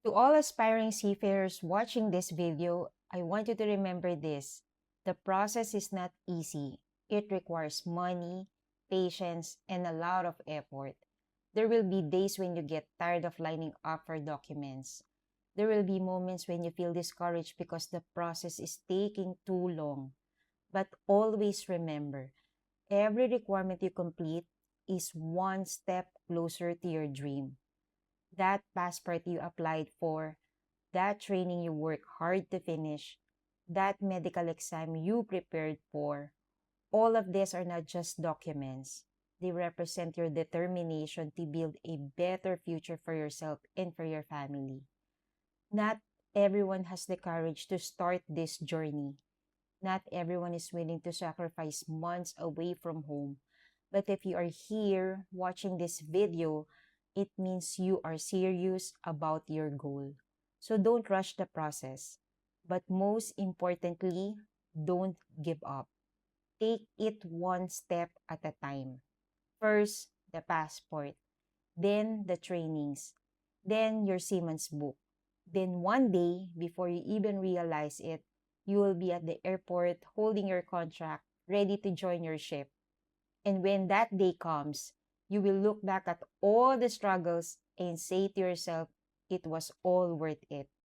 To all aspiring seafarers watching this video, I want you to remember this. The process is not easy. It requires money, patience, and a lot of effort. There will be days when you get tired of lining up for documents. There will be moments when you feel discouraged because the process is taking too long. But always remember, every requirement you complete is one step closer to your dream. That passport you applied for, that training you work hard to finish, that medical exam you prepared for, all of these are not just documents. They represent your determination to build a better future for yourself and for your family. Not everyone has the courage to start this journey. Not everyone is willing to sacrifice months away from home. But if you are here watching this video, it means you are serious about your goal. So don't rush the process. But most importantly, don't give up. Take it one step at a time. First, the passport, then the trainings, then your Siemens book. Then one day, before you even realize it, you will be at the airport holding your contract, ready to join your ship. And when that day comes, you will look back at all the struggles and say to yourself, it was all worth it.